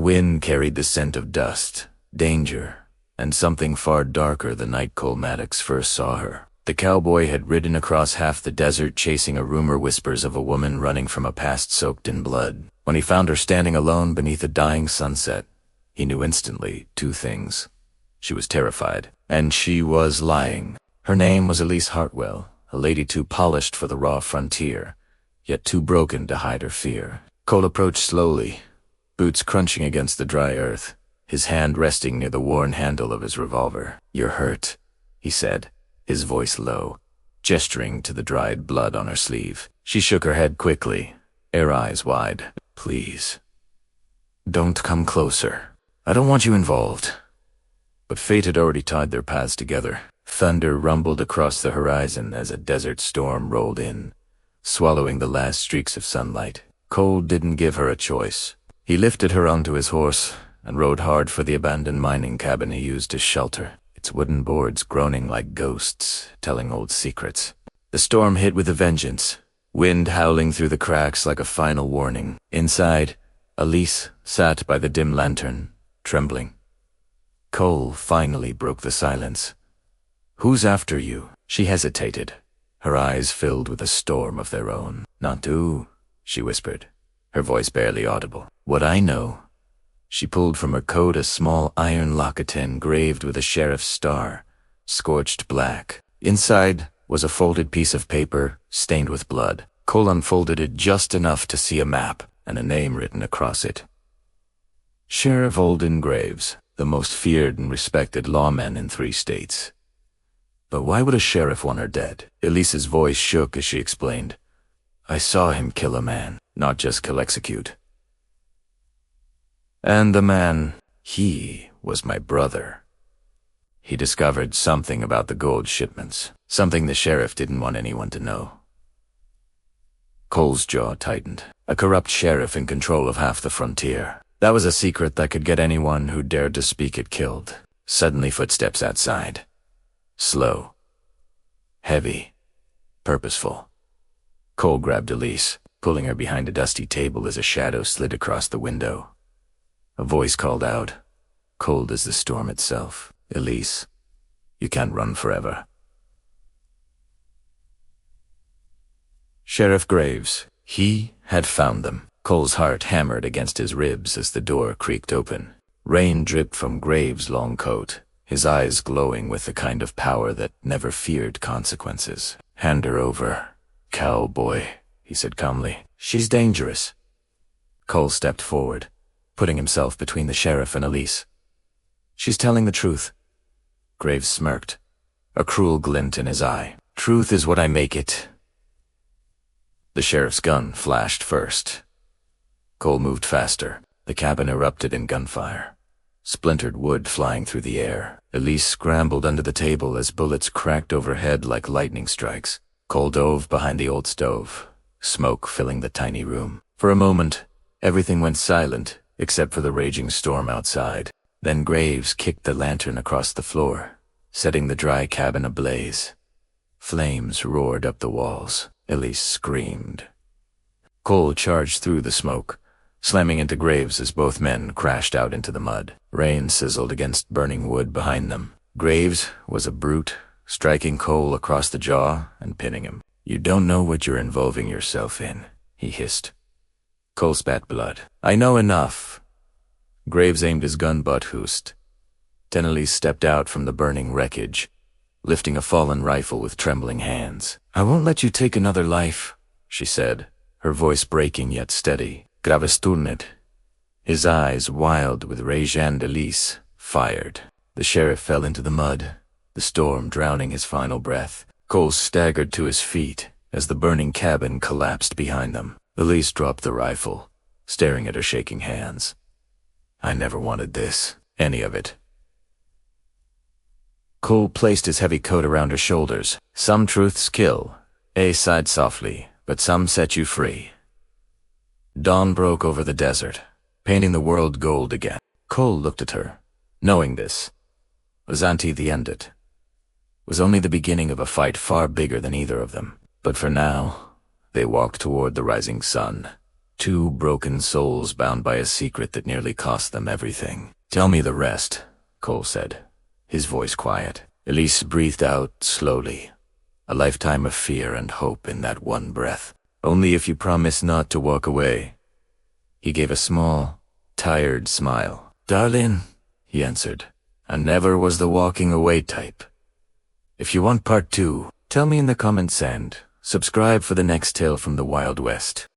wind carried the scent of dust, danger, and something far darker the night Cole Maddox first saw her. The cowboy had ridden across half the desert chasing a rumor whispers of a woman running from a past soaked in blood. When he found her standing alone beneath a dying sunset, he knew instantly two things. She was terrified, and she was lying. Her name was Elise Hartwell, a lady too polished for the raw frontier, yet too broken to hide her fear. Cole approached slowly, boots crunching against the dry earth, his hand resting near the worn handle of his revolver. "You're hurt," he said, his voice low, gesturing to the dried blood on her sleeve. She shook her head quickly, her eyes wide. "Please, don't come closer. I don't want you involved." But fate had already tied their paths together. Thunder rumbled across the horizon as a desert storm rolled in, swallowing the last streaks of sunlight. Cole didn't give her a choice. He lifted her onto his horse and rode hard for the abandoned mining cabin he used as shelter, its wooden boards groaning like ghosts, telling old secrets. The storm hit with a vengeance, wind howling through the cracks like a final warning. Inside, Elise sat by the dim lantern, trembling. Cole finally broke the silence. "Who's after you?" She hesitated, her eyes filled with a storm of their own. "Not you," she whispered, her voice barely audible. "What I know." She pulled from her coat a small iron locket engraved with a sheriff's star, scorched black. Inside was a folded piece of paper stained with blood. Cole unfolded it just enough to see a map and a name written across it. Sheriff Olden Graves, the most feared and respected lawman in 3 states. But why would a sheriff want her dead? Elise's voice shook as she explained. "I saw him kill a man, not just kill execute. And the man, he was my brother. He discovered something about the gold shipments, something the sheriff didn't want anyone to know." Cole's jaw tightened. A corrupt sheriff in control of half the frontier. That was a secret that could get anyone who dared to speak it killed. Suddenly footsteps outside. Slow. Heavy. Purposeful. Cole grabbed Elise, pulling her behind a dusty table as a shadow slid across the window. A voice called out, cold as the storm itself. "Elise, you can't run forever." Sheriff Graves. He had found them. Cole's heart hammered against his ribs as the door creaked open. Rain dripped from Graves' long coat, his eyes glowing with the kind of power that never feared consequences. "Hand her over, cowboy," he said calmly. "She's dangerous." Cole stepped forward, putting himself between the sheriff and Elise. "She's telling the truth." Graves smirked, a cruel glint in his eye. "Truth is what I make it." The sheriff's gun flashed first. Cole moved faster. The cabin erupted in gunfire, splintered wood flying through the air. Elise scrambled under the table as bullets cracked overhead like lightning strikes. Cole dove behind the old stove, smoke filling the tiny room. For a moment, everything went silent except for the raging storm outside. Then Graves kicked the lantern across the floor, setting the dry cabin ablaze. Flames roared up the walls. Elise screamed. Cole charged through the smoke, slamming into Graves as both men crashed out into the mud. Rain sizzled against burning wood behind them. Graves was a brute, striking Cole across the jaw and pinning him. "You don't know what you're involving yourself in," he hissed. Cole spat blood. "I know enough." Graves aimed his gun butt hoost. Elise stepped out from the burning wreckage, lifting a fallen rifle with trembling hands. "I won't let you take another life," she said, her voice breaking yet steady. Graves turned, his eyes wild with rage, and Elise fired. The sheriff fell into the mud, the storm drowning his final breath. Cole staggered to his feet as the burning cabin collapsed behind them. Elise dropped the rifle, staring at her shaking hands. "I never wanted this, any of it." Cole placed his heavy coat around her shoulders. "Some truths kill," sighed softly, "but some set you free." Dawn broke over the desert, painting the world gold again. Cole looked at her, knowing this. Was the end it? Was only the beginning of a fight far bigger than either of them. But for now, they walked toward the rising sun, Two broken souls bound by a secret that nearly cost them everything. "Tell me the rest," Cole said, his voice quiet. Elise breathed out slowly, a lifetime of fear and hope in that one breath. "Only if you promise not to walk away." He gave a small, tired smile. "Darling," he answered, "I never was the walking away type. If you want part 2, tell me in the comments and subscribe for the next tale from the Wild West.